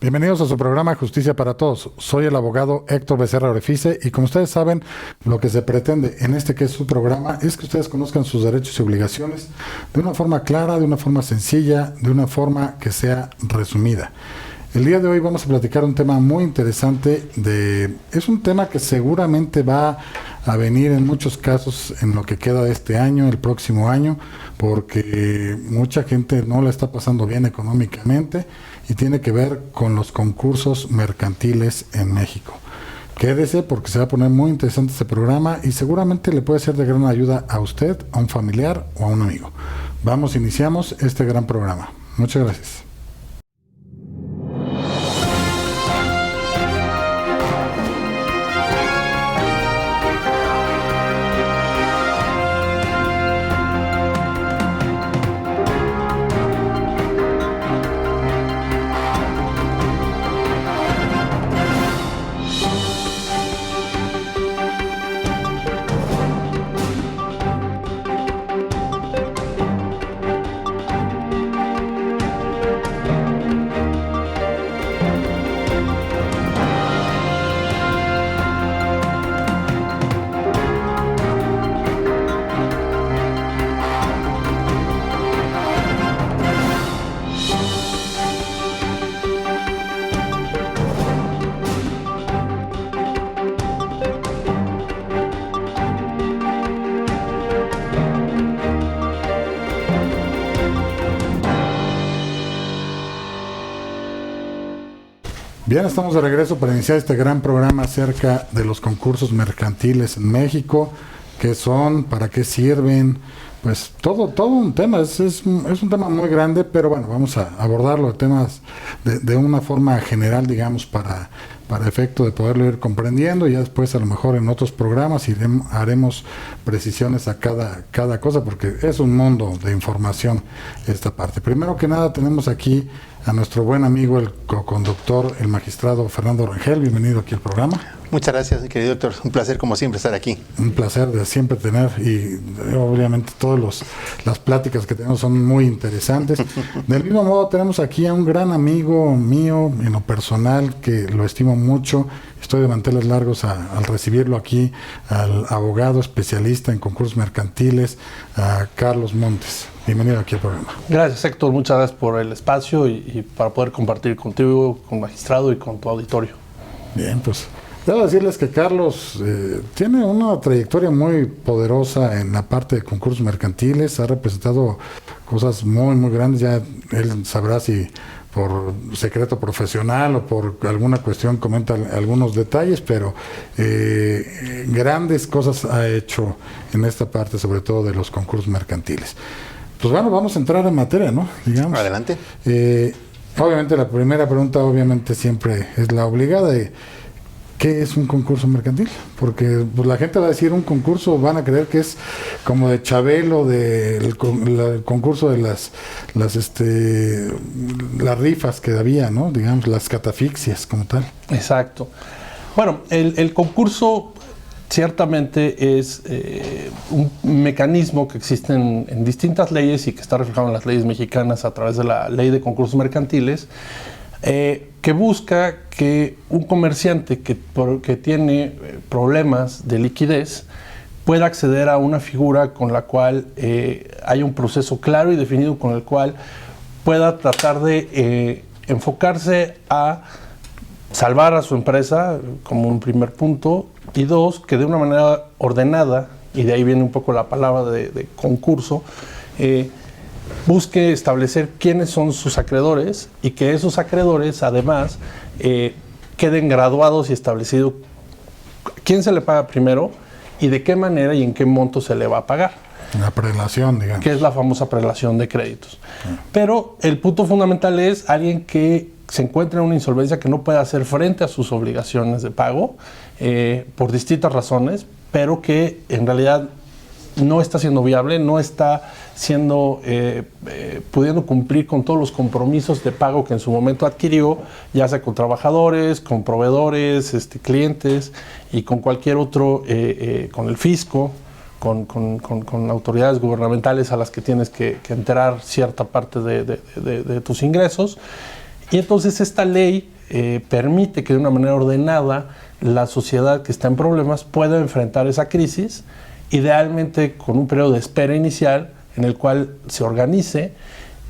Bienvenidos a su programa Justicia para Todos. Soy el abogado Héctor Becerra Orefice y como ustedes saben, lo que se pretende en este que es su programa es que ustedes conozcan sus derechos y obligaciones de una forma clara, de una forma sencilla, de una forma que sea resumida. El día de hoy vamos a platicar un tema muy interesante. Es un tema que seguramente va a venir en muchos casos en lo que queda de este año, el próximo año, porque mucha gente no la está pasando bien económicamente y tiene que ver con los concursos mercantiles en México. Quédese porque se va a poner muy interesante este programa y seguramente le puede ser de gran ayuda a usted, a un familiar o a un amigo. Iniciamos este gran programa. Muchas gracias. Bien, estamos de regreso para iniciar este gran programa acerca de los concursos mercantiles en México, qué son, para qué sirven, pues todo un tema, es un tema muy grande, pero bueno, vamos a abordarlo temas de una forma general, digamos, para efecto de poderlo ir comprendiendo y ya después a lo mejor en otros programas haremos precisiones a cada cosa, porque es un mundo de información esta parte. Primero que nada tenemos aquí a nuestro buen amigo, el co-conductor, el magistrado Fernando Rangel. Bienvenido aquí al programa. Muchas gracias, mi querido doctor. Un placer, como siempre, estar aquí. Un placer de siempre tener, y obviamente todas las pláticas que tenemos son muy interesantes. Del mismo modo, tenemos aquí a un gran amigo mío, en lo personal, que lo estimo mucho. Estoy de manteles largos al recibirlo aquí, al abogado especialista en concursos mercantiles, a Carlos Montes. Bienvenido aquí al programa. Gracias, Héctor. Muchas gracias por el espacio y para poder compartir contigo, con el magistrado y con tu auditorio. Bien, pues debo decirles que Carlos tiene una trayectoria muy poderosa en la parte de concursos mercantiles. Ha representado cosas muy, muy grandes. Ya él sabrá si por secreto profesional o por alguna cuestión comenta algunos detalles, pero grandes cosas ha hecho en esta parte, sobre todo de los concursos mercantiles. Pues bueno, vamos a entrar en materia, ¿no? Digamos. Adelante. Obviamente la primera pregunta siempre es la obligada de ¿qué es un concurso mercantil? Porque pues, la gente va a decir un concurso, van a creer que es como de Chabelo, del concurso de las rifas que había, ¿no? Digamos, las catafixias como tal. Exacto. Bueno, el concurso ciertamente es un mecanismo que existe en distintas leyes y que está reflejado en las leyes mexicanas a través de la Ley de Concursos Mercantiles, que busca que un comerciante que tiene problemas de liquidez pueda acceder a una figura con la cual haya un proceso claro y definido con el cual pueda tratar de enfocarse a salvar a su empresa como un primer punto, y dos, que de una manera ordenada, y de ahí viene un poco la palabra de concurso, busque establecer quiénes son sus acreedores y que esos acreedores además queden graduados y establecido quién se le paga primero y de qué manera y en qué monto se le va a pagar. La prelación, digamos. Que es la famosa prelación de créditos. Pero el punto fundamental es alguien que se encuentra en una insolvencia, que no puede hacer frente a sus obligaciones de pago por distintas razones, pero que en realidad no está siendo viable, no está siendo pudiendo cumplir con todos los compromisos de pago que en su momento adquirió, ya sea con trabajadores, con proveedores, clientes y con cualquier otro, con el fisco, con autoridades gubernamentales a las que tienes que enterar cierta parte de tus ingresos. Y entonces esta ley permite que de una manera ordenada la sociedad que está en problemas pueda enfrentar esa crisis, idealmente con un periodo de espera inicial en el cual se organice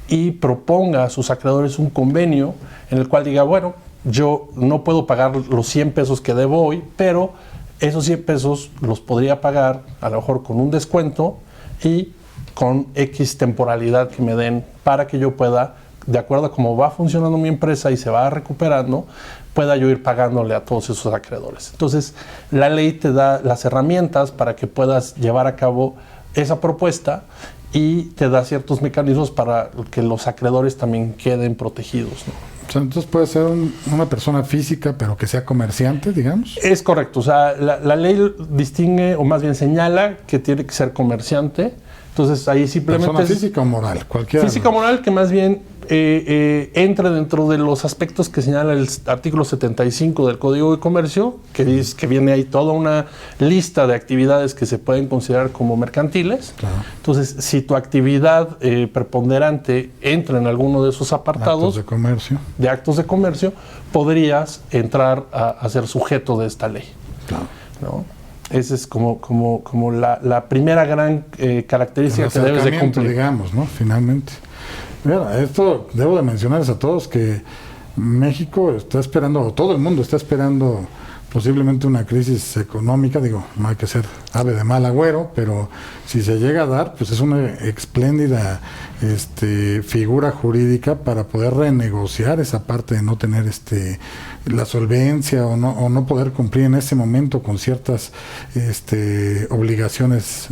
y proponga a sus acreedores un convenio en el cual diga, bueno, yo no puedo pagar los 100 pesos que debo hoy, pero esos 100 pesos los podría pagar a lo mejor con un descuento y con X temporalidad que me den para que yo pueda, de acuerdo a cómo va funcionando mi empresa y se va recuperando, pueda yo ir pagándole a todos esos acreedores. Entonces, la ley te da las herramientas para que puedas llevar a cabo esa propuesta y te da ciertos mecanismos para que los acreedores también queden protegidos, ¿no? O sea, entonces puede ser una persona física, pero que sea comerciante, digamos. Es correcto, o sea, la ley distingue, o más bien señala que tiene que ser comerciante. Entonces ahí simplemente persona física o moral, cualquiera. Física o moral que más bien entra dentro de los aspectos que señala el artículo 75 del Código de Comercio, que dice que viene ahí toda una lista de actividades que se pueden considerar como mercantiles. Claro. Entonces, si tu actividad preponderante entra en alguno de esos apartados de actos de comercio, podrías entrar a ser sujeto de esta ley. Claro. ¿No? Esa es como la primera gran característica que debes de cumplir. Digamos, ¿no? Finalmente. Mira, esto debo de mencionarles a todos que México está esperando, o todo el mundo está esperando posiblemente una crisis económica. Digo, no hay que ser ave de mal agüero, pero si se llega a dar, pues es una espléndida figura jurídica para poder renegociar esa parte de no tener la solvencia o no poder cumplir en ese momento con ciertas obligaciones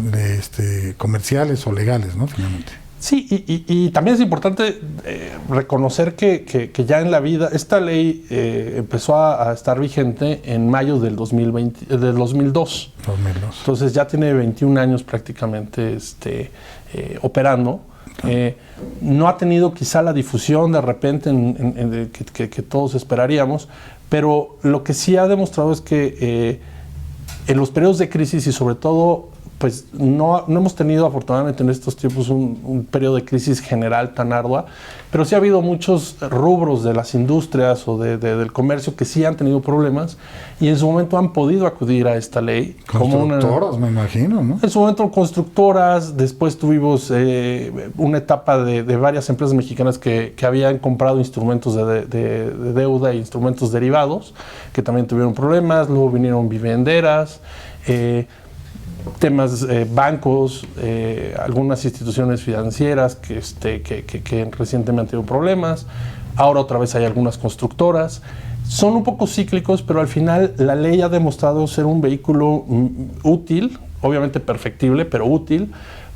comerciales o legales, ¿no? Finalmente. Sí, y también es importante reconocer que ya en la vida, esta ley empezó a estar vigente en mayo del 2002. Entonces ya tiene 21 años prácticamente operando. No ha tenido quizá la difusión de repente que todos esperaríamos, pero lo que sí ha demostrado es que en los periodos de crisis y sobre todo pues no hemos tenido afortunadamente en estos tiempos un periodo de crisis general tan ardua, pero sí ha habido muchos rubros de las industrias o del comercio que sí han tenido problemas y en su momento han podido acudir a esta ley. Constructoras, me imagino, ¿no? En su momento constructoras, después tuvimos una etapa de varias empresas mexicanas que habían comprado instrumentos de deuda e instrumentos derivados, que también tuvieron problemas, luego vinieron vivenderas, temas bancos, algunas instituciones financieras que recientemente han tenido problemas, ahora otra vez hay algunas constructoras. Son un poco cíclicos, pero al final la ley ha demostrado ser un vehículo útil, obviamente perfectible, pero útil,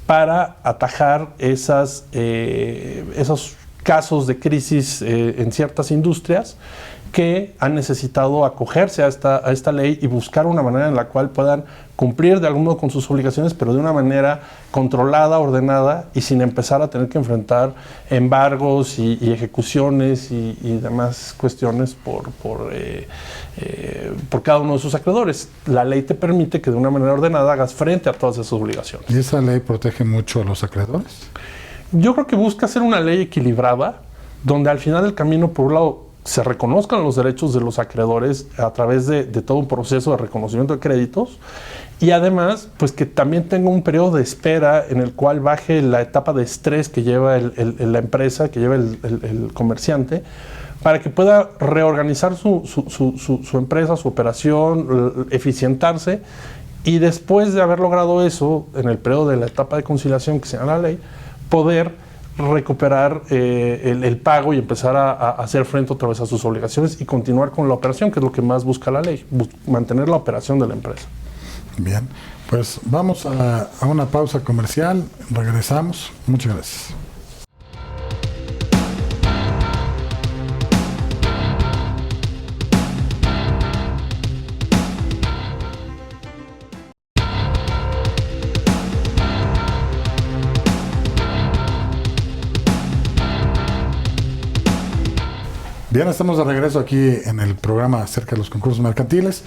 para atajar esos casos de crisis en ciertas industrias que han necesitado acogerse a esta ley y buscar una manera en la cual puedan cumplir de algún modo con sus obligaciones, pero de una manera controlada, ordenada y sin empezar a tener que enfrentar embargos y ejecuciones y demás cuestiones por cada uno de sus acreedores. La ley te permite que de una manera ordenada hagas frente a todas esas obligaciones. ¿Y esa ley protege mucho a los acreedores? Yo creo que busca ser una ley equilibrada, donde al final del camino, por un lado, se reconozcan los derechos de los acreedores a través de todo un proceso de reconocimiento de créditos y además, pues que también tenga un periodo de espera en el cual baje la etapa de estrés que lleva la empresa, que lleva el comerciante, para que pueda reorganizar su empresa, su operación, eficientarse y después de haber logrado eso, en el periodo de la etapa de conciliación que se llama la ley, poder recuperar el pago y empezar a hacer frente otra vez a sus obligaciones y continuar con la operación, que es lo que más busca la ley, mantener la operación de la empresa. Bien, pues vamos a una pausa comercial, regresamos. Muchas gracias. Bien, estamos de regreso aquí en el programa acerca de los concursos mercantiles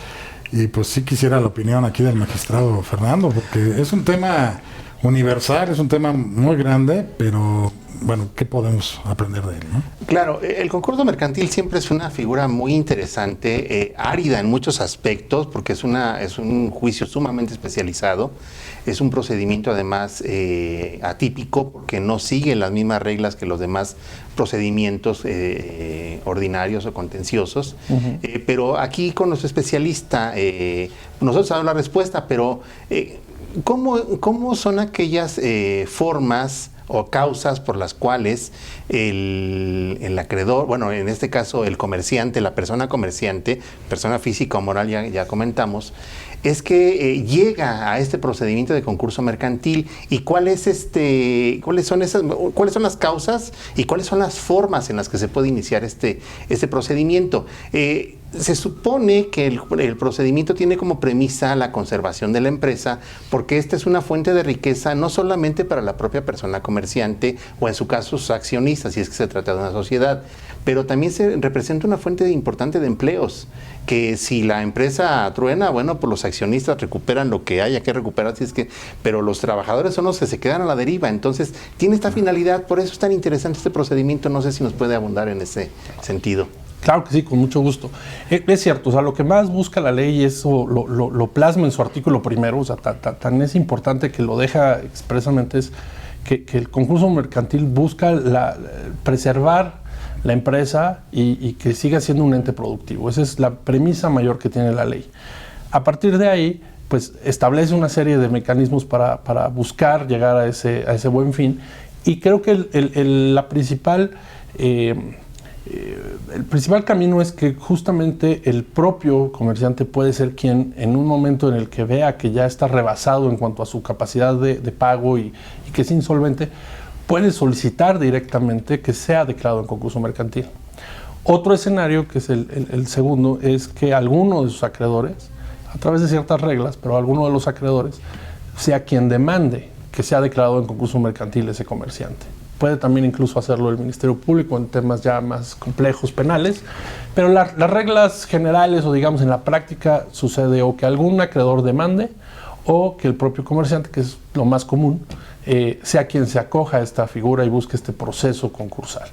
y pues sí quisiera la opinión aquí del magistrado Fernando, porque es un tema universal, es un tema muy grande, pero bueno, ¿qué podemos aprender de él, no? Claro, el concurso mercantil siempre es una figura muy interesante, árida en muchos aspectos, porque es un juicio sumamente especializado, es un procedimiento además atípico, porque no sigue las mismas reglas que los demás procedimientos ordinarios o contenciosos, pero aquí con nuestro especialista, nosotros sabemos la respuesta, pero ¿cómo son aquellas formas o causas por las cuales el acreedor, bueno, en este caso el comerciante, la persona comerciante, persona física o moral, ya comentamos, es que llega a este procedimiento de concurso mercantil y cuáles son las causas y cuáles son las formas en las que se puede iniciar este procedimiento? Se supone que el procedimiento tiene como premisa la conservación de la empresa, porque esta es una fuente de riqueza no solamente para la propia persona comerciante o en su caso sus accionistas, si es que se trata de una sociedad, pero también se representa una fuente importante de empleos, que si la empresa truena, bueno, pues los accionistas recuperan lo que haya que recuperar, pero los trabajadores son los que se quedan a la deriva. Entonces tiene esta finalidad, por eso es tan interesante este procedimiento. No sé si nos puede abundar en ese sentido. Claro que sí, con mucho gusto. Es cierto, o sea, lo que más busca la ley, eso lo plasma en su artículo primero, o sea, tan es importante que lo deja expresamente, es que el concurso mercantil busca preservar la empresa y que siga siendo un ente productivo. Esa es la premisa mayor que tiene la ley. A partir de ahí, pues establece una serie de mecanismos para buscar llegar a ese buen fin, y creo que el principal camino es que justamente el propio comerciante puede ser quien, en un momento en el que vea que ya está rebasado en cuanto a su capacidad de pago y que es insolvente, puede solicitar directamente que sea declarado en concurso mercantil. Otro escenario, que es el segundo, es que alguno de sus acreedores, a través de ciertas reglas, pero alguno de los acreedores, sea quien demande que sea declarado en concurso mercantil ese comerciante. Puede también incluso hacerlo el Ministerio Público en temas ya más complejos, penales, pero las reglas generales, o digamos en la práctica, sucede o que algún acreedor demande o que el propio comerciante, que es lo más común, sea quien se acoja a esta figura y busque este proceso concursal.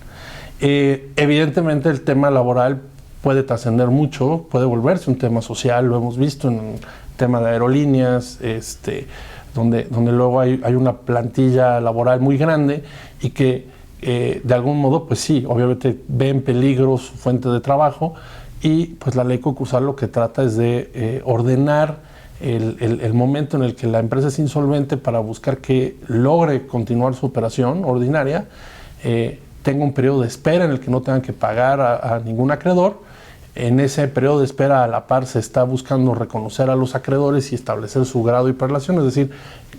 Evidentemente el tema laboral puede trascender mucho, puede volverse un tema social, lo hemos visto en el tema de aerolíneas, donde luego hay una plantilla laboral muy grande y que de algún modo, pues sí, obviamente ve en peligro su fuente de trabajo, y pues la ley concursal lo que trata es de ordenar el momento en el que la empresa es insolvente para buscar que logre continuar su operación ordinaria, tenga un periodo de espera en el que no tengan que pagar a ningún acreedor. En ese periodo de espera, a la par, se está buscando reconocer a los acreedores y establecer su grado y prelación, es decir,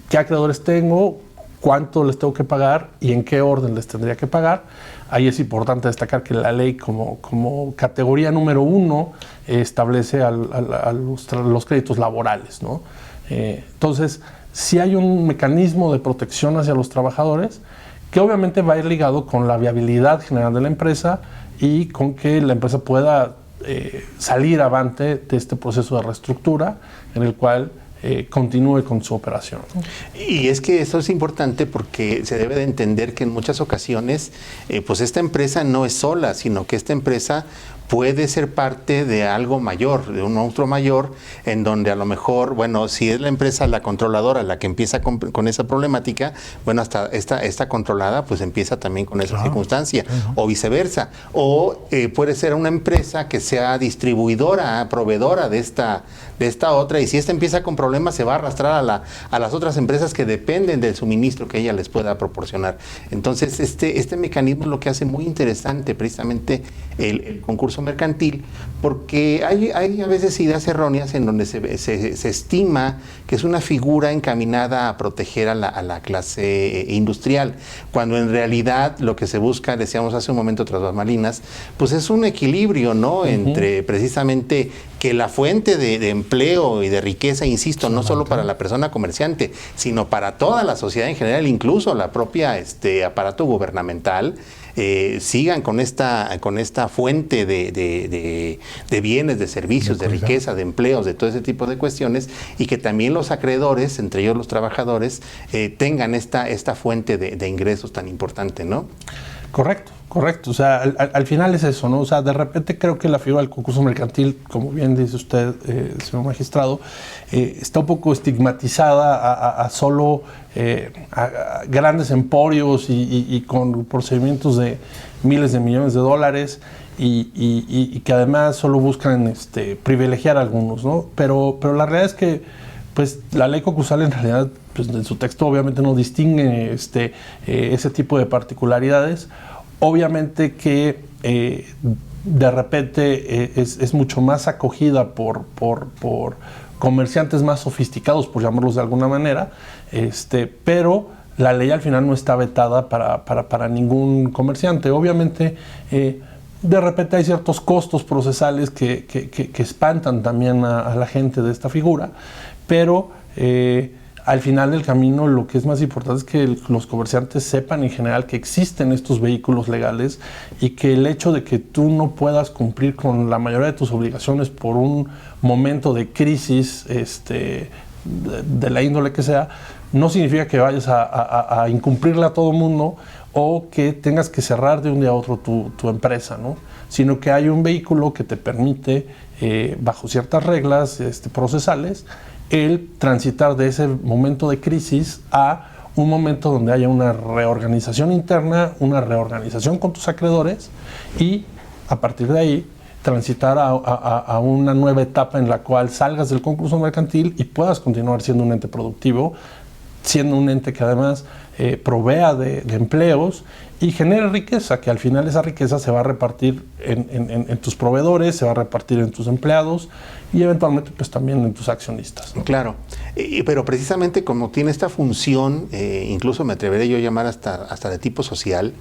qué acreedores tengo, cuánto les tengo que pagar y en qué orden les tendría que pagar. Ahí es importante destacar que la ley como categoría número 1 establece a los créditos laborales, ¿no? Entonces, sí hay un mecanismo de protección hacia los trabajadores que obviamente va a ir ligado con la viabilidad general de la empresa y con que la empresa pueda salir avante de este proceso de reestructura en el cual continúe con su operación. Y es que eso es importante porque se debe de entender que en muchas ocasiones pues esta empresa no es sola, sino que esta empresa puede ser parte de algo mayor, de un monstruo mayor, en donde a lo mejor, bueno, si es la empresa, la controladora, la que empieza con esa problemática, bueno, hasta esta controlada pues empieza también con esa circunstancia, o viceversa. O puede ser una empresa que sea distribuidora, proveedora de esta otra, y si esta empieza con problemas se va a arrastrar a las otras empresas que dependen del suministro que ella les pueda proporcionar. Entonces, este mecanismo es lo que hace muy interesante precisamente el concurso mercantil, porque hay a veces ideas erróneas en donde se estima que es una figura encaminada a proteger a la clase industrial, cuando en realidad lo que se busca, decíamos hace un momento tras bambalinas, pues es un equilibrio, ¿no? Entre precisamente que la fuente de empleo y de riqueza, insisto, no solo para la persona comerciante, sino para toda la sociedad en general, incluso la propia aparato gubernamental, sigan con esta fuente de bienes, de servicios, de riqueza, de empleos, de todo ese tipo de cuestiones, y que también los acreedores, entre ellos los trabajadores, tengan esta fuente de ingresos tan importante, ¿no? Correcto. O sea, al final es eso, ¿no? O sea, de repente creo que la figura del concurso mercantil, como bien dice usted, señor magistrado, está un poco estigmatizada a solo a grandes emporios y con procedimientos de miles de millones de dólares y que además solo buscan privilegiar a algunos, ¿no? Pero la realidad es que pues la ley concursal en realidad, pues, en su texto obviamente no distingue ese tipo de particularidades. Obviamente que de repente es mucho más acogida por comerciantes más sofisticados, por llamarlos de alguna manera, pero la ley al final no está vetada para ningún comerciante. Obviamente, de repente hay ciertos costos procesales que espantan también a la gente de esta figura, pero al final del camino lo que es más importante es que los comerciantes sepan en general que existen estos vehículos legales y que el hecho de que tú no puedas cumplir con la mayoría de tus obligaciones por un momento de crisis de la índole que sea, no significa que vayas a incumplirle a todo el mundo o que tengas que cerrar de un día a otro tu empresa, ¿no? Sino que hay un vehículo que te permite, bajo ciertas reglas procesales, el transitar de ese momento de crisis a un momento donde haya una reorganización interna, una reorganización con tus acreedores y a partir de ahí transitar a una nueva etapa en la cual salgas del concurso mercantil y puedas continuar siendo un ente productivo, siendo un ente que además provea de empleos y genere riqueza, que al final esa riqueza se va a repartir en tus proveedores, se va a repartir en tus empleados y eventualmente pues también en tus accionistas, ¿no? Claro, pero precisamente como tiene esta función, incluso me atreveré yo a llamar hasta de tipo social,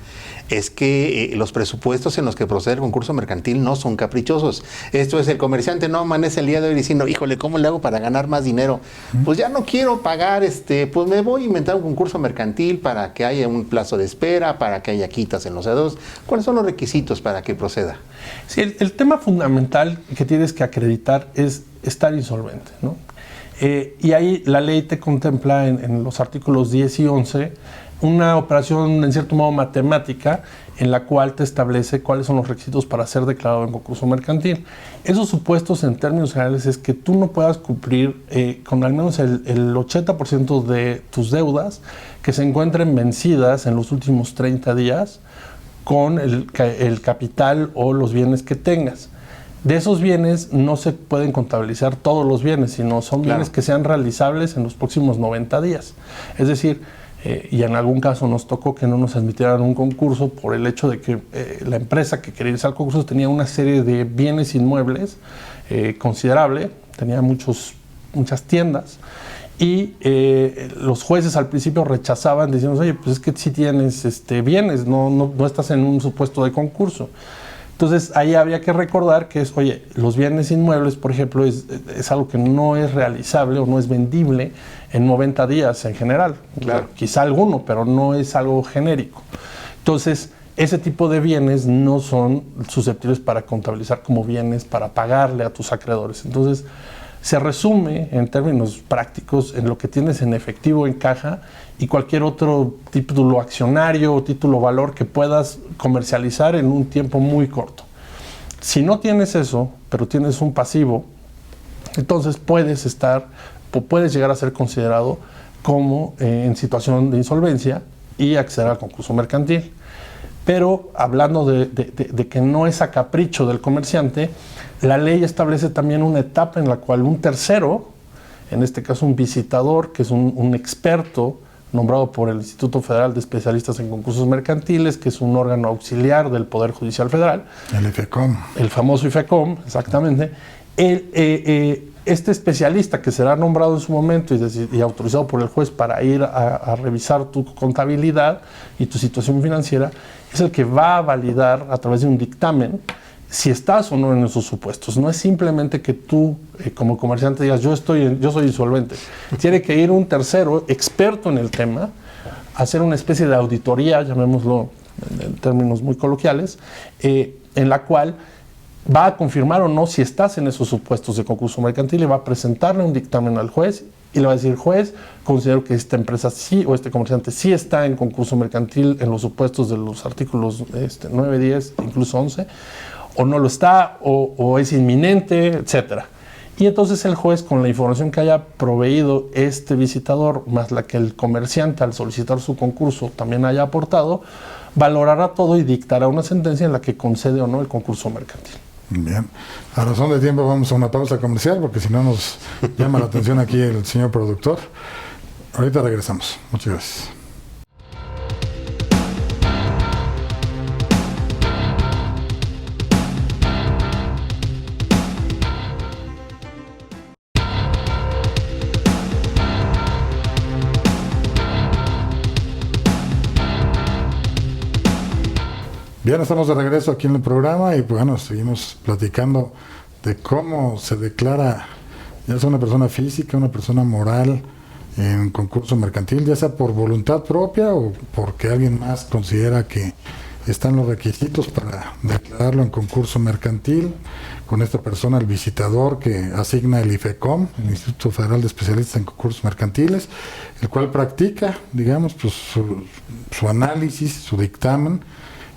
es que los presupuestos en los que procede el concurso mercantil no son caprichosos. Esto es, el comerciante no amanece el día de hoy diciendo, híjole, ¿cómo le hago para ganar más dinero? Pues ya no quiero pagar, pues me voy a inventar un concurso mercantil para que haya un plazo de espera, para que haya quitas en los dedos. ¿Cuáles son los requisitos para que proceda? Sí, el tema fundamental que tienes que acreditar es estar insolvente, ¿no? Y ahí la ley te contempla en los artículos 10 y 11 una operación en cierto modo matemática en la cual te establece cuáles son los requisitos para ser declarado en concurso mercantil. Esos supuestos en términos generales es que tú no puedas cumplir con al menos el 80% de tus deudas que se encuentren vencidas en los últimos 30 días con el capital o los bienes que tengas. De esos bienes no se pueden contabilizar todos los bienes, sino son bienes que sean realizables en los próximos 90 días. Es decir, y en algún caso nos tocó que no nos admitieran un concurso por el hecho de que la empresa que quería irse al concurso tenía una serie de bienes inmuebles considerable, tenía muchas tiendas, y los jueces al principio rechazaban diciendo, oye, pues es que sí tienes bienes, no estás en un supuesto de concurso. Entonces ahí había que recordar que los bienes inmuebles, por ejemplo, es algo que no es realizable o no es vendible en 90 días en general. Claro. Quizá alguno, pero no es algo genérico. Entonces, ese tipo de bienes no son susceptibles para contabilizar como bienes para pagarle a tus acreedores. Entonces, se resume en términos prácticos en lo que tienes en efectivo en caja y cualquier otro título accionario o título valor que puedas comercializar en un tiempo muy corto. Si no tienes eso, pero tienes un pasivo, entonces puedes llegar a ser considerado como en situación de insolvencia y acceder al concurso mercantil. Pero hablando de que no es a capricho del comerciante, la ley establece también una etapa en la cual un tercero, en este caso un visitador, que es un experto nombrado por el Instituto Federal de Especialistas en Concursos Mercantiles, que es un órgano auxiliar del Poder Judicial Federal. El IFECOM. El famoso IFECOM, exactamente. Este especialista que será nombrado en su momento y autorizado por el juez para ir a revisar tu contabilidad y tu situación financiera, es el que va a validar a través de un dictamen si estás o no en esos supuestos. No es simplemente que tú, como comerciante, digas yo soy insolvente. Tiene que ir un tercero experto en el tema a hacer una especie de auditoría, llamémoslo en términos muy coloquiales, en la cual va a confirmar o no si estás en esos supuestos de concurso mercantil y va a presentarle un dictamen al juez y le va a decir: juez, considero que esta empresa sí o este comerciante sí está en concurso mercantil en los supuestos de los artículos 9, 10, incluso 11, o no lo está, o es inminente, etcétera. Y entonces el juez, con la información que haya proveído este visitador, más la que el comerciante al solicitar su concurso también haya aportado, valorará todo y dictará una sentencia en la que concede o no el concurso mercantil. Bien, a razón de tiempo vamos a una pausa comercial porque si no nos llama la atención aquí el señor productor. Ahorita regresamos. Muchas gracias. Bien, estamos de regreso aquí en el programa y bueno, seguimos platicando de cómo se declara ya sea una persona física, una persona moral en concurso mercantil, ya sea por voluntad propia o porque alguien más considera que están los requisitos para declararlo en concurso mercantil. Con esta persona, el visitador que asigna el IFECOM, el Instituto Federal de Especialistas en Concursos Mercantiles, el cual practica, digamos, pues su análisis, su dictamen,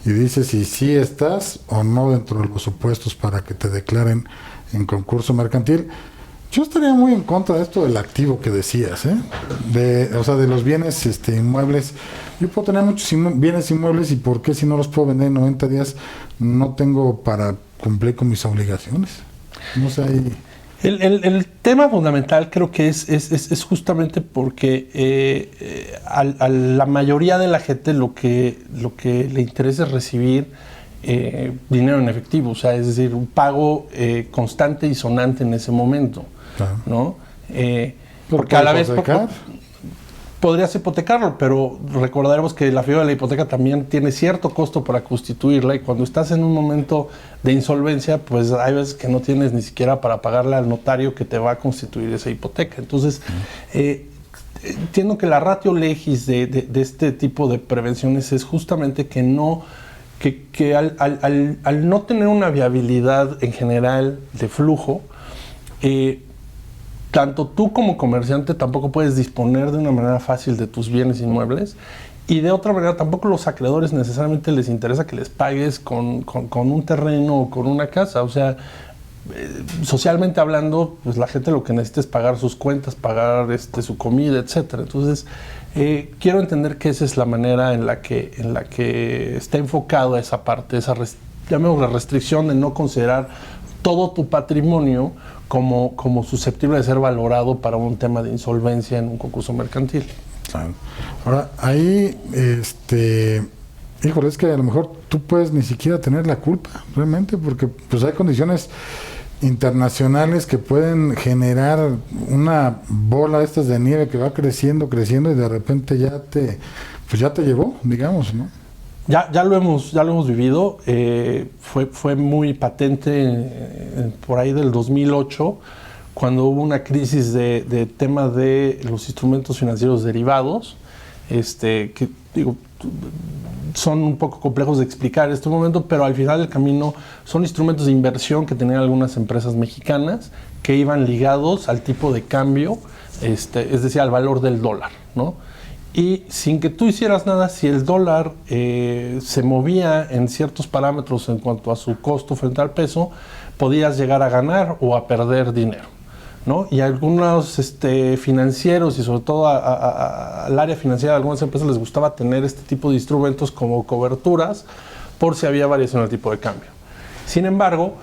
y dice si sí estás o no dentro de los supuestos para que te declaren en concurso mercantil. Yo estaría muy en contra de esto del activo que decías, o sea, de los bienes inmuebles. Yo puedo tener muchos bienes inmuebles y ¿por qué si no los puedo vender en 90 días no tengo para cumplir con mis obligaciones? No sé ahí. El tema fundamental creo que es justamente porque a la mayoría de la gente lo que le interesa es recibir dinero en efectivo, o sea, es decir, un pago constante y sonante en ese momento, claro, ¿no? Porque a la vez podrías hipotecarlo, pero recordaremos que la figura de la hipoteca también tiene cierto costo para constituirla, y cuando estás en un momento de insolvencia, pues hay veces que no tienes ni siquiera para pagarle al notario que te va a constituir esa hipoteca. Entonces, entiendo que la ratio legis de este tipo de prevenciones es justamente que no, que al no tener una viabilidad en general de flujo, tanto tú como comerciante tampoco puedes disponer de una manera fácil de tus bienes inmuebles, y de otra manera tampoco los acreedores necesariamente les interesa que les pagues con un terreno o con una casa. O sea, socialmente hablando, pues la gente lo que necesita es pagar sus cuentas, pagar su comida, etcétera. Entonces, quiero entender que esa es la manera en la que está enfocado esa parte, llamémosla restricción de no considerar todo tu patrimonio como susceptible de ser valorado para un tema de insolvencia en un concurso mercantil. Claro. Ahora, ahí, híjole, es que a lo mejor tú puedes ni siquiera tener la culpa, realmente, porque pues hay condiciones internacionales que pueden generar una bola de estas de nieve que va creciendo y de repente ya te llevó, digamos, ¿no? Ya lo hemos vivido. Fue muy patente por ahí del 2008, cuando hubo una crisis de tema de los instrumentos financieros derivados, que digo, son un poco complejos de explicar en este momento, pero al final del camino son instrumentos de inversión que tenían algunas empresas mexicanas que iban ligados al tipo de cambio, es decir, al valor del dólar, ¿no? Y sin que tú hicieras nada, si el dólar se movía en ciertos parámetros en cuanto a su costo frente al peso, podías llegar a ganar o a perder dinero, ¿no? Y a algunos financieros y sobre todo al área financiera de algunas empresas les gustaba tener este tipo de instrumentos como coberturas por si había variación en el tipo de cambio. Sin embargo,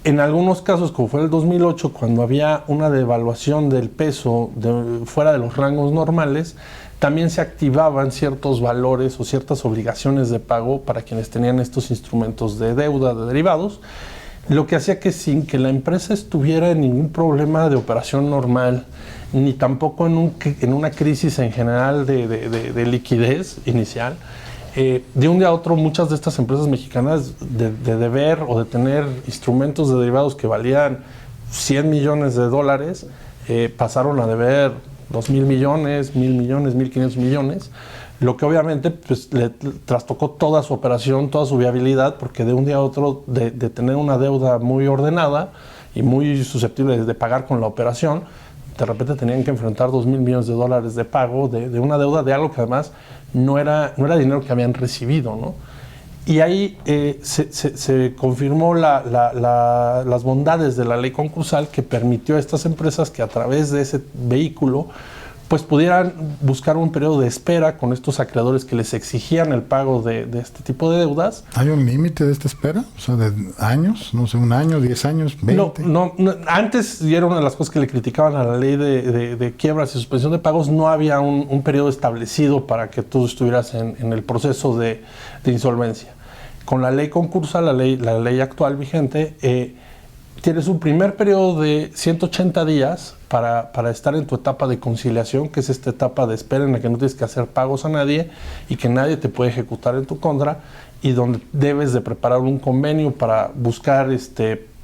en algunos casos, como fue el 2008, cuando había una devaluación del peso fuera de los rangos normales, también se activaban ciertos valores o ciertas obligaciones de pago para quienes tenían estos instrumentos de deuda, de derivados, lo que hacía que sin que la empresa estuviera en ningún problema de operación normal, ni tampoco en una crisis en general de liquidez inicial, de un día a otro muchas de estas empresas mexicanas de deber o de tener instrumentos de derivados que valían 100 millones de dólares, pasaron a deber 2,000 millones, 1,000 millones, 1,500 millones, lo que obviamente pues, le trastocó toda su operación, toda su viabilidad, porque de un día a otro de tener una deuda muy ordenada y muy susceptible de pagar con la operación, de repente tenían que enfrentar $2,000 millones de pago de una deuda de algo que además no era dinero que habían recibido, ¿no? Y ahí se confirmó las bondades de la ley concursal, que permitió a estas empresas que a través de ese vehículo pues pudieran buscar un periodo de espera con estos acreedores que les exigían el pago de este tipo de deudas. ¿Hay un límite de esta espera? O sea, de años, no sé, 1 año, 10 años, 20. No, antes, y era una de las cosas que le criticaban a la ley de quiebras y suspensión de pagos, no había un periodo establecido para que tú estuvieras en el proceso de insolvencia. Con la ley concursal, la ley actual vigente, tienes un primer periodo de 180 días para estar en tu etapa de conciliación, que es esta etapa de espera en la que no tienes que hacer pagos a nadie y que nadie te puede ejecutar en tu contra, y donde debes de preparar un convenio para buscar,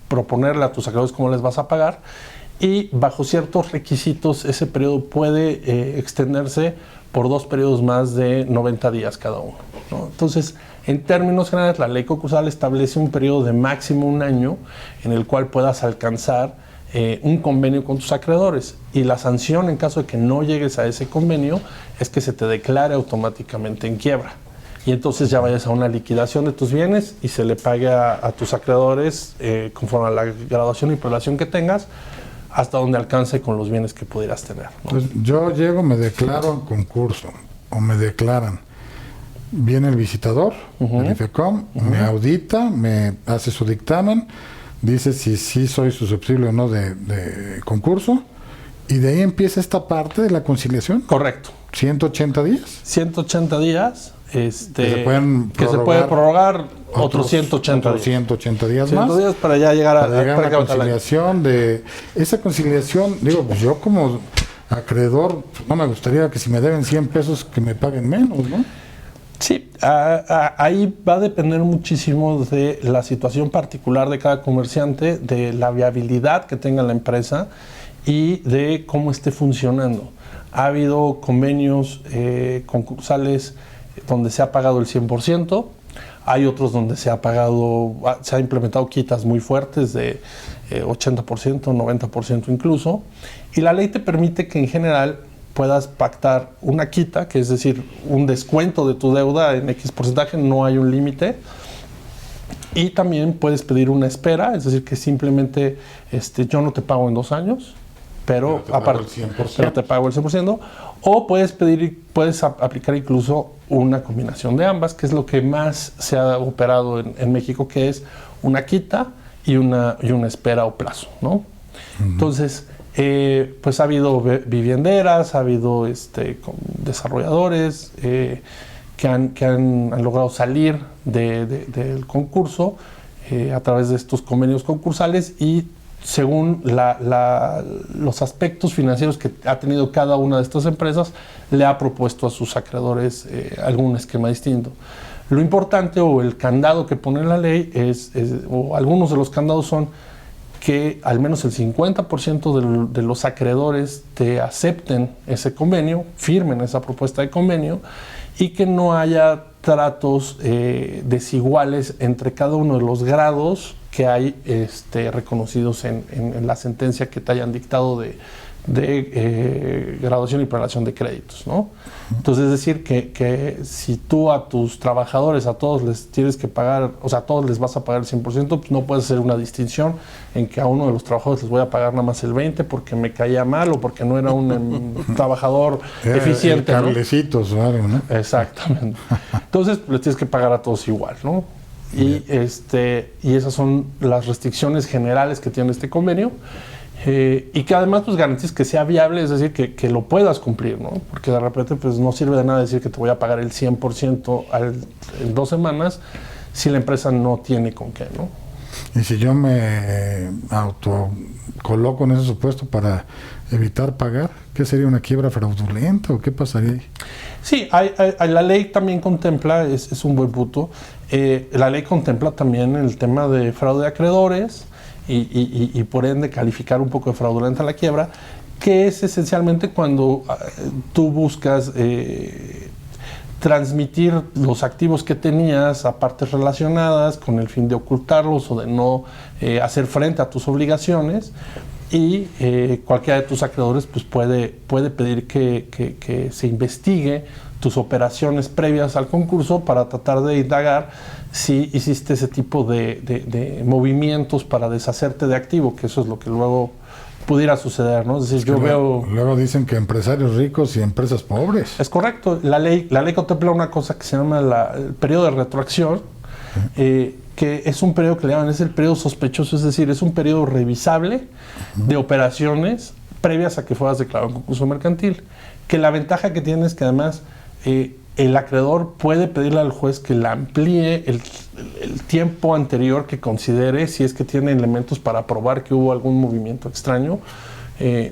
proponerle a tus acreedores cómo les vas a pagar, y bajo ciertos requisitos ese periodo puede extenderse por 2 periodos más de 90 días cada uno, ¿no? Entonces, en términos generales, la ley concursal establece un periodo de máximo 1 año en el cual puedas alcanzar un convenio con tus acreedores, y la sanción en caso de que no llegues a ese convenio es que se te declare automáticamente en quiebra, y entonces ya vayas a una liquidación de tus bienes y se le pague a tus acreedores conforme a la graduación y prelación que tengas, hasta donde alcance con los bienes que pudieras tener, ¿no? Pues yo llego, me declaro en concurso, o me declaran. Viene el visitador, el IFECOM, me audita, me hace su dictamen, dice si sí soy susceptible o no de concurso, y de ahí empieza esta parte de la conciliación. Correcto. 180 días. 180 días, que se puede prorrogar otros 180 días. 180 días 100 más. días para ya llegar a la conciliación de esa conciliación. Digo, pues yo como acreedor, no me gustaría que si me deben 100 pesos que me paguen menos, ¿no? Sí, ahí va a depender muchísimo de la situación particular de cada comerciante, de la viabilidad que tenga la empresa y de cómo esté funcionando. Ha habido convenios concursales donde se ha pagado el 100%, hay otros donde se ha implementado quitas muy fuertes de 80%, 90% incluso, y la ley te permite que en general puedas pactar una quita, que es decir, un descuento de tu deuda en X porcentaje, no hay un límite. Y también puedes pedir una espera, es decir, que simplemente yo no te pago en 2 años, pero te pago el 100%. O puedes aplicar incluso una combinación de ambas, que es lo que más se ha operado en México, que es una quita y una espera o plazo, ¿no? Entonces, pues ha habido vivienderas, ha habido desarrolladores que han logrado salir del concurso a través de estos convenios concursales, y según los aspectos financieros que ha tenido cada una de estas empresas, le ha propuesto a sus acreedores algún esquema distinto. Lo importante, o el candado que pone la ley, o algunos de los candados son que al menos el 50% de los acreedores te acepten ese convenio, firmen esa propuesta de convenio, y que no haya tratos desiguales entre cada uno de los grados que hay reconocidos en la sentencia que te hayan dictado de graduación y prelación de créditos, ¿no? Entonces, es decir, que si tú a tus trabajadores, a todos les tienes que pagar, o sea, a todos les vas a pagar el 100%, pues no puedes hacer una distinción en que a uno de los trabajadores les voy a pagar nada más el 20% porque me caía mal o porque no era un trabajador eficiente, cablecitos, ¿no? Exactamente. Entonces, les tienes que pagar a todos igual, ¿no? Y esas son las restricciones generales que tiene este convenio. Y que además pues garantices que sea viable, es decir, que lo puedas cumplir, ¿no? Porque de repente pues no sirve de nada decir que te voy a pagar el 100% en 2 semanas si la empresa no tiene con qué, ¿no? Y si yo me autocoloco en ese supuesto para evitar pagar, ¿qué sería una quiebra fraudulenta o qué pasaría ahí? Sí, la ley también contempla, es un buen punto, la ley contempla también el tema de fraude de acreedores, y por ende calificar un poco de fraudulenta la quiebra, que es esencialmente cuando tú buscas transmitir los activos que tenías a partes relacionadas con el fin de ocultarlos o de no hacer frente a tus obligaciones, y cualquiera de tus acreedores pues puede pedir que se investigue tus operaciones previas al concurso para tratar de indagar si hiciste ese tipo de movimientos para deshacerte de activo, que eso es lo que luego pudiera suceder, ¿no? Es decir, yo veo... Luego dicen que empresarios ricos y empresas pobres. Es correcto. La ley contempla una cosa que se llama el periodo de retroacción, que es un periodo que le llaman, es el periodo sospechoso, es decir, es un periodo revisable de operaciones previas a que fueras declarado en concurso mercantil. Que la ventaja que tiene es que además el acreedor puede pedirle al juez que le amplíe el tiempo anterior que considere, si es que tiene elementos para probar que hubo algún movimiento extraño.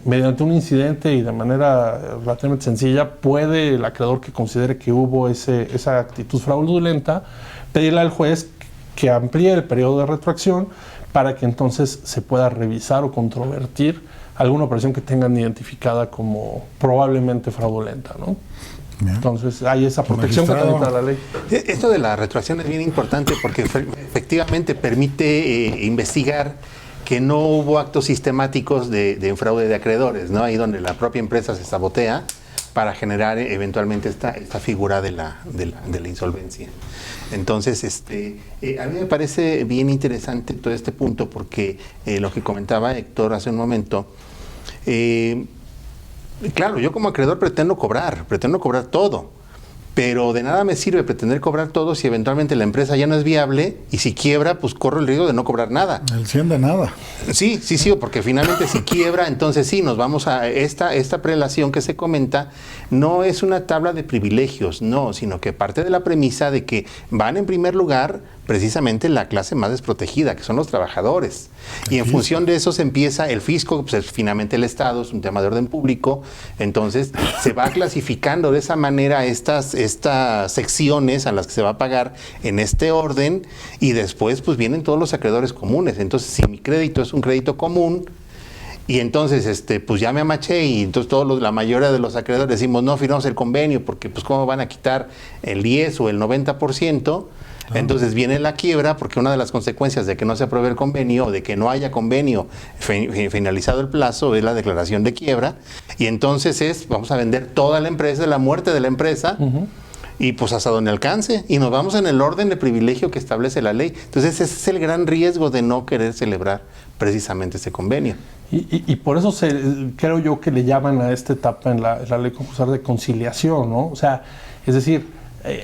Mediante un incidente y de manera relativamente sencilla, puede el acreedor que considere que hubo esa actitud fraudulenta pedirle al juez que amplíe el periodo de retroacción para que entonces se pueda revisar o controvertir alguna operación que tengan identificada como probablemente fraudulenta, ¿no? Bien. Entonces hay esa protección que da la ley. Esto de la retroacción es bien importante porque efectivamente permite investigar que no hubo actos sistemáticos de fraude de acreedores, ¿no? Ahí donde la propia empresa se sabotea para generar eventualmente esta figura de la insolvencia. Entonces, a mí me parece bien interesante todo este punto porque lo que comentaba Héctor hace un momento, claro, yo como acreedor pretendo cobrar todo, pero de nada me sirve pretender cobrar todo si eventualmente la empresa ya no es viable y si quiebra, pues corro el riesgo de no cobrar nada. El 100 de nada. Sí, porque finalmente si quiebra, entonces sí, nos vamos a esta prelación que se comenta, no es una tabla de privilegios, no, sino que parte de la premisa de que van en primer lugar precisamente la clase más desprotegida, que son los trabajadores. Y en función de eso se empieza el fisco, pues finalmente el Estado, es un tema de orden público, entonces se va clasificando de esa manera estas secciones a las que se va a pagar en este orden, y después pues vienen todos los acreedores comunes. Entonces, si mi crédito es un crédito común, y entonces pues ya me amaché, y entonces la mayoría de los acreedores decimos, no firmamos el convenio, porque pues cómo van a quitar el 10 o el 90%, entonces viene la quiebra, porque una de las consecuencias de que no se apruebe el convenio o de que no haya convenio finalizado el plazo es la declaración de quiebra, y entonces vamos a vender toda la empresa, la muerte de la empresa, y pues hasta donde alcance, y nos vamos en el orden de privilegio que establece la ley. Entonces ese es el gran riesgo de no querer celebrar precisamente ese convenio. Y por eso creo yo que le llaman a esta etapa en la ley concursal de conciliación, ¿no? O sea, es decir,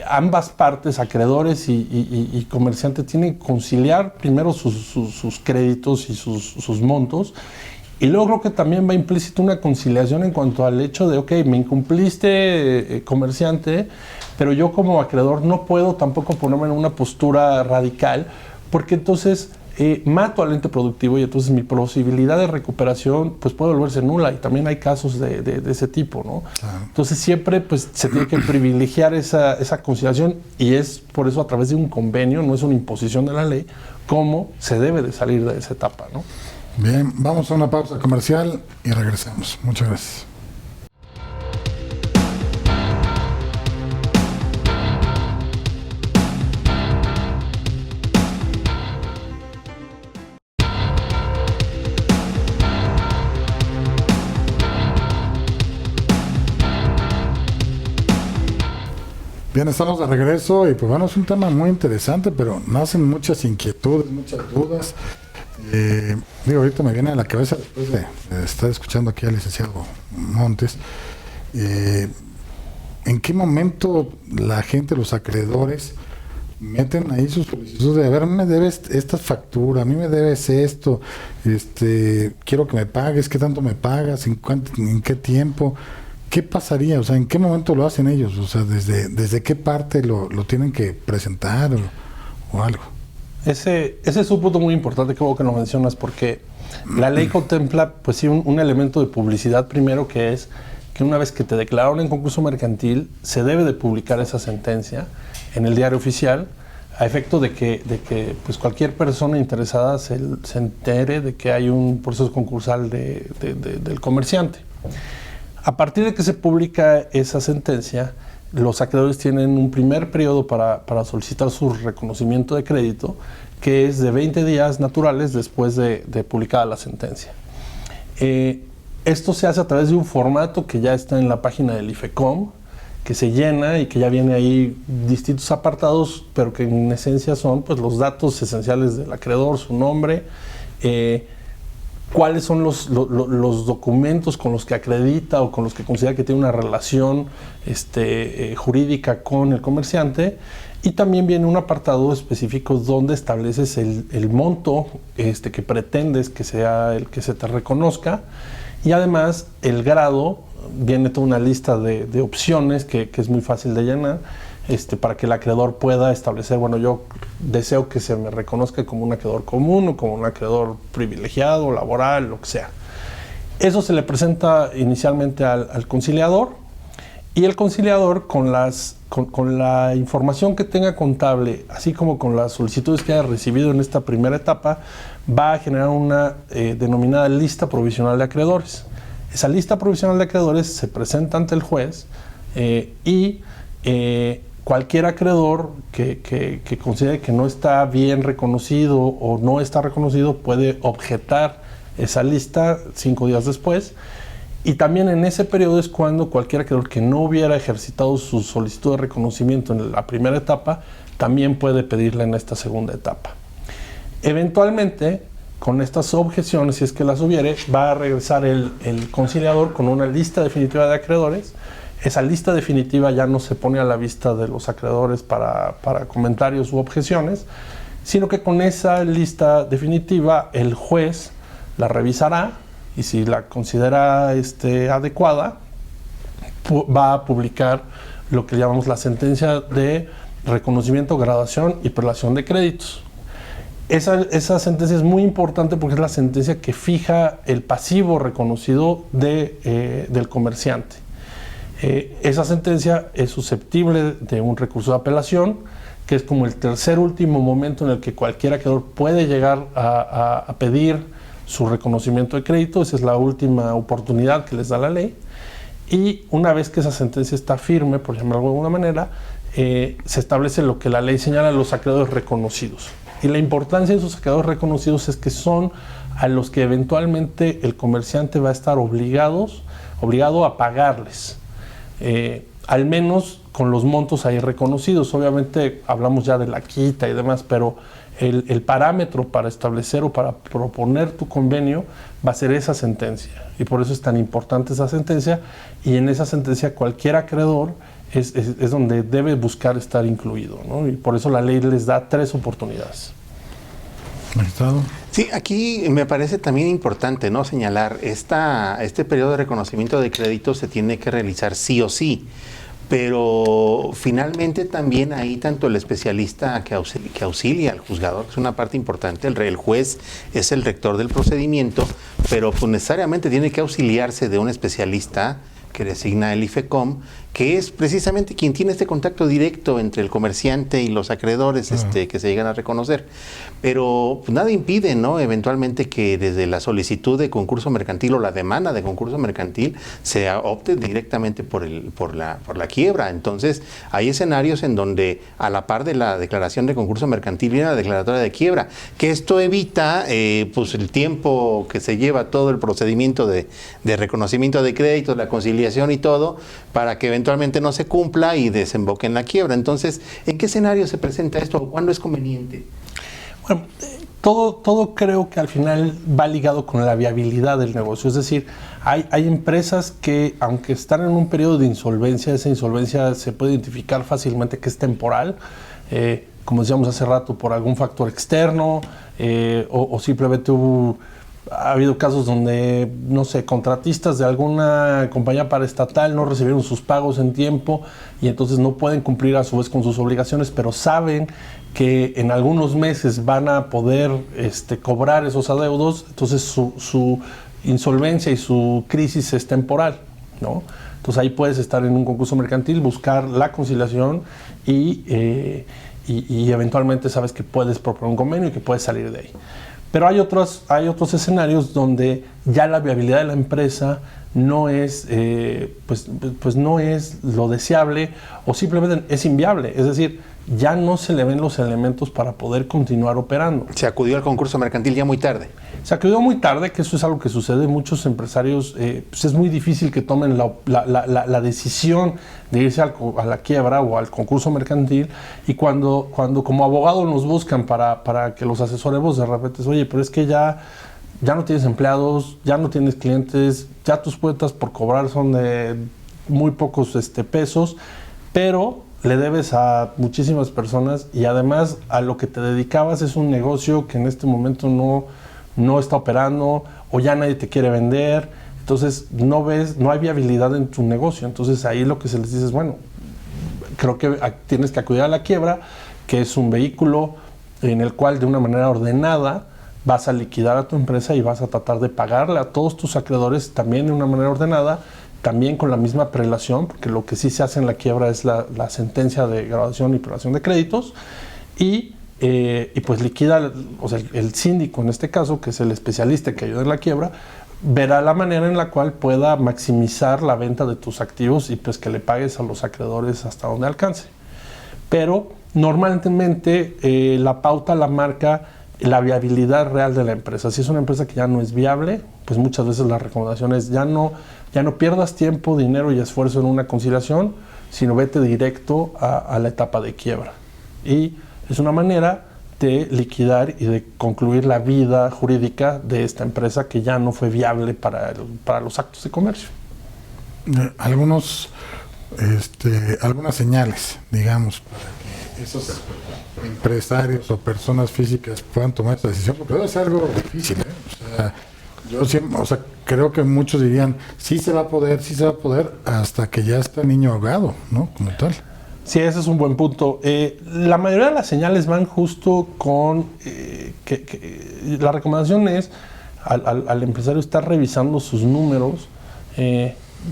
ambas partes, acreedores y comerciantes, tienen que conciliar primero sus créditos y sus montos, y luego creo que también va implícito una conciliación en cuanto al hecho de, ok, me incumpliste, comerciante, pero yo como acreedor no puedo tampoco ponerme en una postura radical, porque entonces mato al ente productivo, y entonces mi posibilidad de recuperación pues puede volverse nula, y también hay casos de ese tipo, ¿no? Claro. Entonces siempre pues se tiene que privilegiar esa conciliación, y es por eso a través de un convenio, no es una imposición de la ley, cómo se debe de salir de esa etapa, ¿no? Bien, vamos a una pausa comercial y regresamos. Muchas gracias. Bien, estamos de regreso y pues bueno, es un tema muy interesante, pero nacen muchas inquietudes, muchas dudas. Ahorita me viene a la cabeza, después de estar escuchando aquí al licenciado Montes, ¿en qué momento la gente, los acreedores, meten ahí sus solicitudes de, a ver, me debes esta factura, a mí me debes esto, quiero que me pagues, qué tanto me pagas, en qué tiempo? ¿Qué pasaría? O sea, ¿en qué momento lo hacen ellos? O sea, ¿desde qué parte lo tienen que presentar o algo? Ese es un punto muy importante, creo que lo mencionas, porque la ley contempla, pues sí, un elemento de publicidad primero, que es que una vez que te declararon en concurso mercantil, se debe de publicar esa sentencia en el diario oficial, a efecto de que pues cualquier persona interesada se entere de que hay un proceso concursal del comerciante. A partir de que se publica esa sentencia, los acreedores tienen un primer periodo para solicitar su reconocimiento de crédito, que es de 20 días naturales después de publicada la sentencia. Esto se hace a través de un formato que ya está en la página del IFECOM, que se llena y que ya viene ahí distintos apartados, pero que en esencia son pues, los datos esenciales del acreedor, su nombre, cuáles son los documentos con los que acredita o con los que considera que tiene una relación jurídica con el comerciante, y también viene un apartado específico donde estableces el monto que pretendes que sea el que se te reconozca, y además el grado. Viene toda una lista de opciones que es muy fácil de llenar para que el acreedor pueda establecer, bueno, yo deseo que se me reconozca como un acreedor común o como un acreedor privilegiado, laboral, lo que sea. Eso se le presenta inicialmente al conciliador, y el conciliador con la información que tenga contable, así como con las solicitudes que haya recibido en esta primera etapa, va a generar una denominada lista provisional de acreedores. Esa lista provisional de acreedores se presenta ante el juez y cualquier acreedor que considere que no está bien reconocido o no está reconocido puede objetar esa lista 5 días después. Y también en ese periodo es cuando cualquier acreedor que no hubiera ejercitado su solicitud de reconocimiento en la primera etapa también puede pedirla en esta segunda etapa. Eventualmente, con estas objeciones, si es que las hubiere, va a regresar el conciliador con una lista definitiva de acreedores. Esa lista definitiva ya no se pone a la vista de los acreedores para comentarios u objeciones, sino que con esa lista definitiva el juez la revisará y si la considera adecuada, va a publicar lo que llamamos la sentencia de reconocimiento, gradación y prelación de créditos. Esa sentencia es muy importante porque es la sentencia que fija el pasivo reconocido del comerciante. Esa sentencia es susceptible de un recurso de apelación, que es como el tercer último momento en el que cualquier acreedor puede llegar a pedir su reconocimiento de crédito. Esa es la última oportunidad que les da la ley. Y una vez que esa sentencia está firme, por llamarlo de alguna manera, se establece lo que la ley señala a los acreedores reconocidos. Y la importancia de esos acreedores reconocidos es que son a los que eventualmente el comerciante va a estar obligado a pagarles, al menos con los montos ahí reconocidos. Obviamente hablamos ya de la quita y demás, pero el parámetro para establecer o para proponer tu convenio va a ser esa sentencia. Y por eso es tan importante esa sentencia, y en esa sentencia cualquier acreedor es donde debe buscar estar incluido, ¿no? Y por eso la ley les da 3 oportunidades. Magistrado. Sí, aquí me parece también importante, ¿no?, señalar este periodo de reconocimiento de crédito se tiene que realizar sí o sí, pero finalmente también ahí tanto el especialista que auxilia al juzgador, que es una parte importante, el juez es el rector del procedimiento, pero pues necesariamente tiene que auxiliarse de un especialista que designa el IFECOM, que es precisamente quien tiene este contacto directo entre el comerciante y los acreedores que se llegan a reconocer. Pero pues, nada impide, ¿no?, eventualmente que desde la solicitud de concurso mercantil o la demanda de concurso mercantil se opte directamente por la quiebra. Entonces, hay escenarios en donde a la par de la declaración de concurso mercantil viene la declaratoria de quiebra, que esto evita pues el tiempo que se lleva todo el procedimiento de reconocimiento de créditos, la conciliación y todo, para que eventualmente no se cumpla y desemboque en la quiebra. Entonces, ¿en qué escenario se presenta esto o cuándo es conveniente? Bueno, todo creo que al final va ligado con la viabilidad del negocio. Es decir, hay empresas que, aunque están en un periodo de insolvencia, esa insolvencia se puede identificar fácilmente que es temporal, como decíamos hace rato, por algún factor externo, o simplemente ha habido casos donde, no sé, contratistas de alguna compañía paraestatal no recibieron sus pagos en tiempo y entonces no pueden cumplir a su vez con sus obligaciones, pero saben que en algunos meses van a poder cobrar esos adeudos, entonces su insolvencia y su crisis es temporal, ¿no? Entonces ahí puedes estar en un concurso mercantil, buscar la conciliación y eventualmente sabes que puedes proponer un convenio y que puedes salir de ahí. Pero hay otros escenarios donde ya la viabilidad de la empresa no es, pues no es lo deseable o simplemente es inviable. Es decir, ya no se le ven los elementos para poder continuar operando. Se acudió al concurso mercantil ya muy tarde. Se acudió muy tarde, que eso es algo que sucede. Muchos empresarios, pues es muy difícil que tomen la decisión de irse a la quiebra o al concurso mercantil, y cuando como abogado nos buscan para que los asesoremos, de repente es, oye, pero es que ya no tienes empleados, ya no tienes clientes, ya tus cuentas por cobrar son de muy pocos pesos, pero le debes a muchísimas personas, y además a lo que te dedicabas es un negocio que en este momento no está operando, o ya nadie te quiere vender. Entonces no hay viabilidad en tu negocio. Entonces ahí lo que se les dice es, bueno, creo que tienes que acudir a la quiebra, que es un vehículo en el cual de una manera ordenada vas a liquidar a tu empresa y vas a tratar de pagarle a todos tus acreedores también de una manera ordenada, también con la misma prelación, porque lo que sí se hace en la quiebra es la sentencia de graduación y prelación de créditos, y pues liquida, o sea, el síndico en este caso, que es el especialista que ayuda en la quiebra, verá la manera en la cual pueda maximizar la venta de tus activos y pues que le pagues a los acreedores hasta donde alcance. Pero normalmente la pauta la marca la viabilidad real de la empresa. Si es una empresa que ya no es viable, pues muchas veces la recomendación es ya no pierdas tiempo, dinero y esfuerzo en una conciliación, sino vete directo a la etapa de quiebra. Y es una manera de liquidar y de concluir la vida jurídica de esta empresa que ya no fue viable para los actos de comercio. Algunas señales, digamos, para que esos empresarios o personas físicas puedan tomar esta decisión, porque debe ser algo difícil, ¿eh? O sea, yo siempre, creo que muchos dirían, sí se va a poder, hasta que ya está el niño ahogado, ¿no? Como tal. Sí, ese es un buen punto. La mayoría de las señales van justo con que la recomendación es al empresario estar revisando sus números,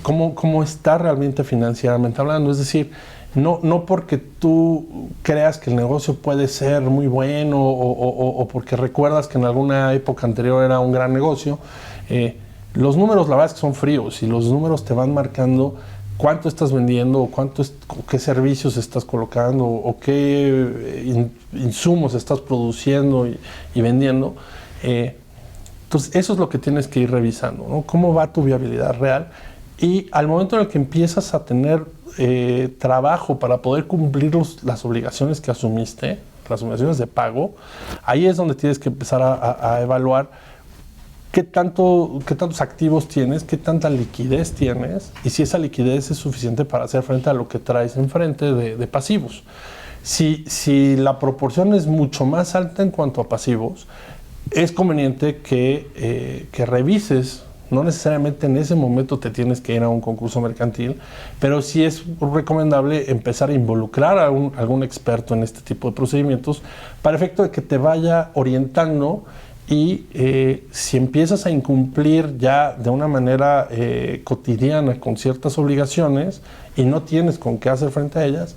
cómo está realmente financieramente hablando. Es decir, no porque tú creas que el negocio puede ser muy bueno o porque recuerdas que en alguna época anterior era un gran negocio. Los números, la verdad es que son fríos, y los números te van marcando cuánto estás vendiendo, o qué servicios estás colocando, o qué insumos estás produciendo y vendiendo. Entonces eso es lo que tienes que ir revisando, ¿no? Cómo va tu viabilidad real, y al momento en el que empiezas a tener trabajo para poder cumplir las obligaciones que asumiste, las obligaciones de pago, ahí es donde tienes que empezar a evaluar qué tantos activos tienes, qué tanta liquidez tienes, y si esa liquidez es suficiente para hacer frente a lo que traes enfrente de pasivos. Si la proporción es mucho más alta en cuanto a pasivos, es conveniente que revises. No necesariamente en ese momento te tienes que ir a un concurso mercantil, pero sí es recomendable empezar a involucrar a algún experto en este tipo de procedimientos para efecto de que te vaya orientando, y si empiezas a incumplir ya de una manera cotidiana con ciertas obligaciones y no tienes con qué hacer frente a ellas,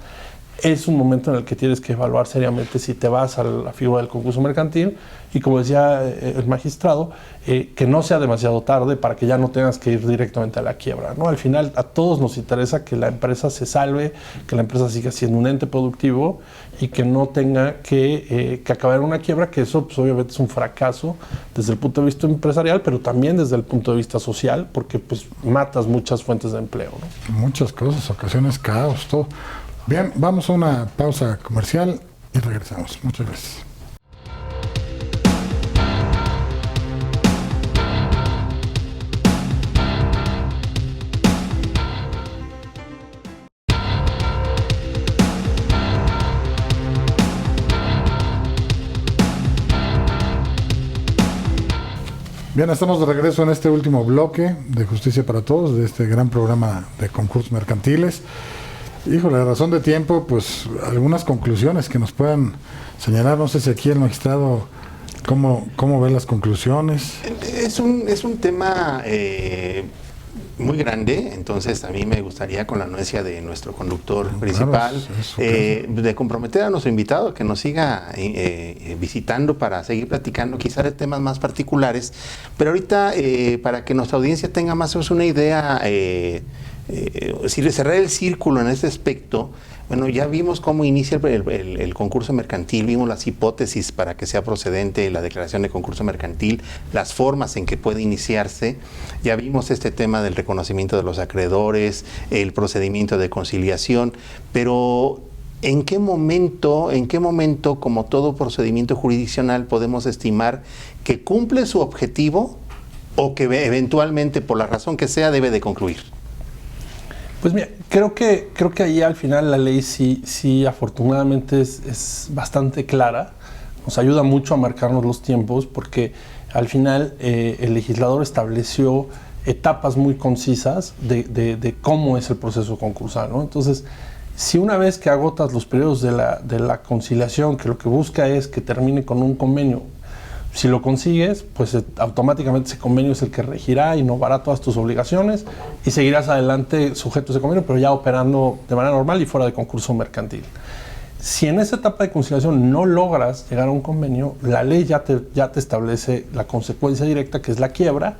es un momento en el que tienes que evaluar seriamente si te vas a la figura del concurso mercantil, y como decía el magistrado, que no sea demasiado tarde para que ya no tengas que ir directamente a la quiebra, ¿no? Al final a todos nos interesa que la empresa se salve, que la empresa siga siendo un ente productivo y que no tenga que acabar en una quiebra, que eso pues, obviamente es un fracaso desde el punto de vista empresarial, pero también desde el punto de vista social, porque pues matas muchas fuentes de empleo, ¿no? Muchas cosas, ocasiones caos, todo. Bien, vamos a una pausa comercial y regresamos. Muchas gracias. Bien, estamos de regreso en este último bloque de Justicia para Todos, de este gran programa de concursos mercantiles. Híjole, a razón de tiempo, pues algunas conclusiones que nos puedan señalar. No sé si aquí el magistrado, ¿cómo ve las conclusiones? Es un tema muy grande, entonces a mí me gustaría, con la anuencia de nuestro conductor principal, de comprometer a nuestro invitado a que nos siga visitando para seguir platicando quizás de temas más particulares, pero ahorita para que nuestra audiencia tenga más o menos una idea, si cerrar el círculo en este aspecto. Bueno, ya vimos cómo inicia el concurso mercantil, vimos las hipótesis para que sea procedente la declaración de concurso mercantil, las formas en que puede iniciarse, ya vimos este tema del reconocimiento de los acreedores, el procedimiento de conciliación, pero ¿en qué momento, como todo procedimiento jurisdiccional, podemos estimar que cumple su objetivo o que eventualmente, por la razón que sea, debe de concluir? Pues mira, creo que ahí al final la ley sí afortunadamente es bastante clara, nos ayuda mucho a marcarnos los tiempos, porque al final el legislador estableció etapas muy concisas de cómo es el proceso concursal, ¿no? Entonces, si una vez que agotas los periodos de la conciliación, que lo que busca es que termine con un convenio, si lo consigues, pues automáticamente ese convenio es el que regirá, innovará todas tus obligaciones y seguirás adelante sujeto a ese convenio, pero ya operando de manera normal y fuera de concurso mercantil. Si en esa etapa de conciliación no logras llegar a un convenio, la ley ya te establece la consecuencia directa, que es la quiebra,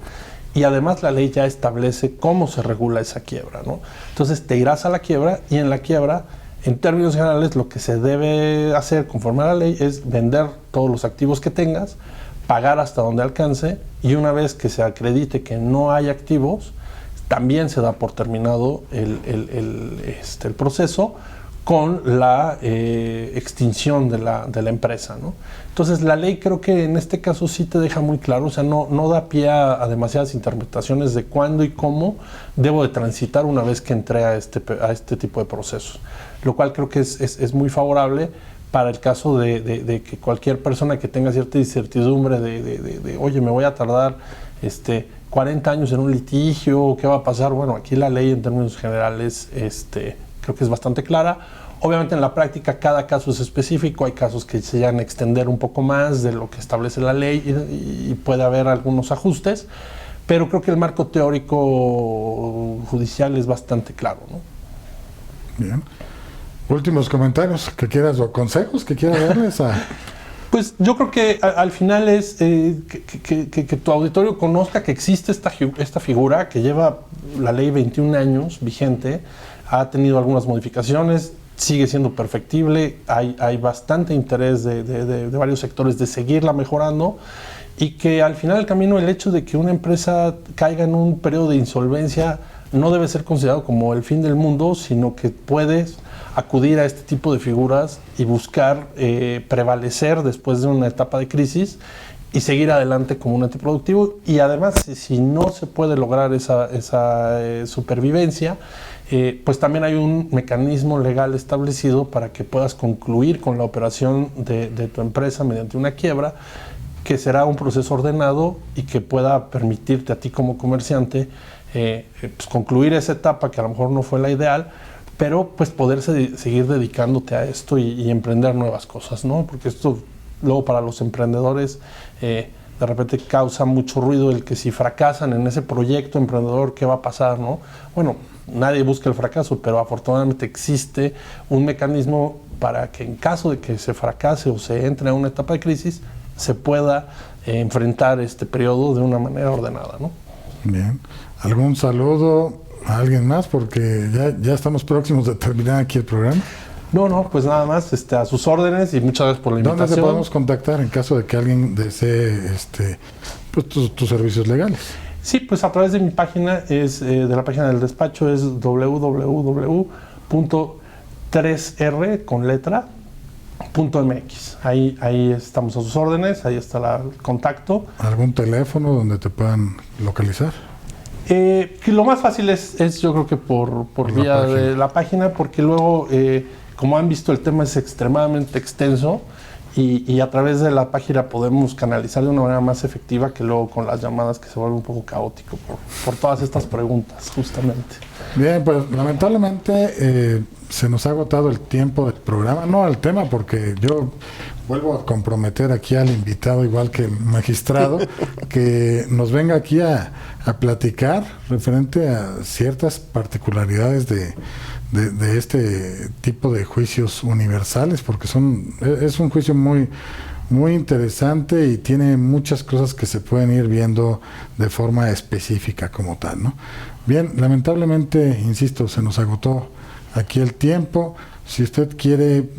y además la ley ya establece cómo se regula esa quiebra, ¿no? Entonces te irás a la quiebra, y en la quiebra, en términos generales, lo que se debe hacer conforme a la ley es vender todos los activos que tengas, pagar hasta donde alcance, y una vez que se acredite que no hay activos, también se da por terminado el proceso con la extinción de la empresa, ¿no? Entonces la ley creo que en este caso sí te deja muy claro, o sea, no da pie a demasiadas interpretaciones de cuándo y cómo debo de transitar una vez que entré a este tipo de procesos, lo cual creo que es muy favorable para el caso de que cualquier persona que tenga cierta incertidumbre de oye, me voy a tardar 40 años en un litigio, ¿qué va a pasar? Bueno, aquí la ley en términos generales creo que es bastante clara. Obviamente en la práctica cada caso es específico, hay casos que se llegan a extender un poco más de lo que establece la ley y puede haber algunos ajustes, pero creo que el marco teórico judicial es bastante claro, ¿no? Bien. Últimos comentarios que quieras o consejos que quieras darles a... Pues yo creo que al final es que tu auditorio conozca que existe esta figura que lleva la ley 21 años vigente, ha tenido algunas modificaciones, sigue siendo perfectible, hay bastante interés de varios sectores de seguirla mejorando, y que al final del camino el hecho de que una empresa caiga en un periodo de insolvencia no debe ser considerado como el fin del mundo, sino que puedes acudir a este tipo de figuras y buscar prevalecer después de una etapa de crisis y seguir adelante como un ente productivo. Y además, si no se puede lograr esa supervivencia, pues también hay un mecanismo legal establecido para que puedas concluir con la operación de tu empresa mediante una quiebra, que será un proceso ordenado y que pueda permitirte a ti como comerciante pues concluir esa etapa que a lo mejor no fue la ideal, pero pues poder seguir dedicándote a esto y emprender nuevas cosas, ¿no? Porque esto luego para los emprendedores de repente causa mucho ruido el que si fracasan en ese proyecto emprendedor, ¿qué va a pasar, no? Bueno, nadie busca el fracaso, pero afortunadamente existe un mecanismo para que en caso de que se fracase o se entre a una etapa de crisis, se pueda enfrentar este periodo de una manera ordenada, ¿no? Bien. ¿Algún saludo a alguien más? Porque ya estamos próximos de terminar aquí el programa. No, pues nada más a sus órdenes, y muchas gracias por la invitación. ¿Dónde te podemos contactar en caso de que alguien desee pues tus servicios legales? Sí, pues a través de mi página, de la página del despacho, es www.3r.mx. Ahí estamos a sus órdenes, ahí está el contacto. ¿Algún teléfono donde te puedan localizar? Que lo más fácil es yo creo que por vía de la página, porque luego, como han visto, el tema es extremadamente extenso y a través de la página podemos canalizar de una manera más efectiva que luego con las llamadas, que se vuelve un poco caótico por todas estas preguntas, justamente. Bien, pues lamentablemente se nos ha agotado el tiempo del programa, no al tema, porque yo vuelvo a comprometer aquí al invitado, igual que el magistrado, que nos venga aquí a platicar referente a ciertas particularidades de este tipo de juicios universales, porque es un juicio muy interesante y tiene muchas cosas que se pueden ir viendo de forma específica como tal, ¿no? Bien, lamentablemente, insisto, se nos agotó aquí el tiempo. Si usted quiere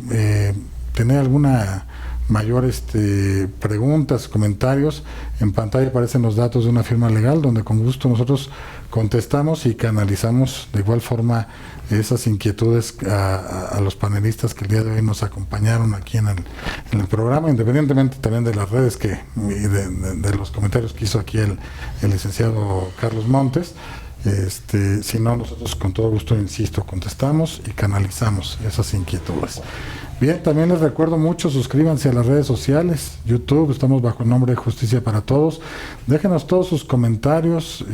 tener alguna mayor preguntas, comentarios, en pantalla aparecen los datos de una firma legal donde con gusto nosotros contestamos y canalizamos de igual forma esas inquietudes a los panelistas que el día de hoy nos acompañaron aquí en el programa, independientemente también de las redes y de los comentarios que hizo aquí el licenciado Carlos Montes. Si no, nosotros con todo gusto, insisto, contestamos y canalizamos esas inquietudes. Bien, también les recuerdo mucho, suscríbanse a las redes sociales, YouTube, estamos bajo el nombre de Justicia para Todos. Déjenos todos sus comentarios,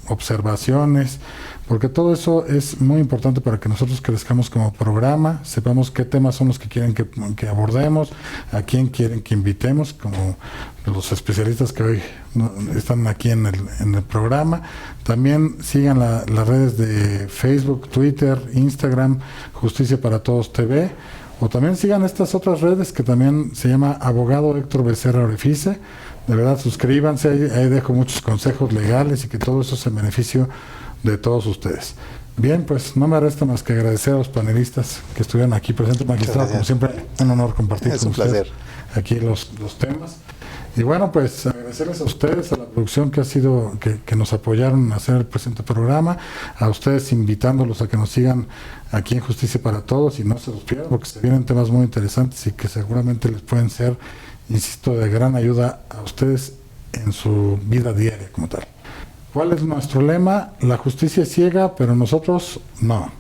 observaciones, porque todo eso es muy importante para que nosotros crezcamos como programa, sepamos qué temas son los que quieren que abordemos, a quién quieren que invitemos, como los especialistas que hoy están aquí en el programa. También sigan las redes de Facebook, Twitter, Instagram, Justicia para Todos TV, o también sigan estas otras redes que también se llama Abogado Héctor Becerra Orefice. De verdad, suscríbanse, ahí dejo muchos consejos legales y que todo eso es en beneficio de todos ustedes. Bien, pues no me resta más que agradecer a los panelistas que estuvieron aquí presentes. Magistrado, como siempre, un honor compartir con ustedes aquí los temas. Y bueno, pues agradecerles a ustedes, a la producción que nos apoyaron a hacer el presente programa, a ustedes invitándolos a que nos sigan aquí en Justicia para Todos y no se los pierdan, porque se vienen temas muy interesantes y que seguramente les pueden ser, insisto, de gran ayuda a ustedes en su vida diaria como tal. ¿Cuál es nuestro lema? La justicia es ciega, pero nosotros no.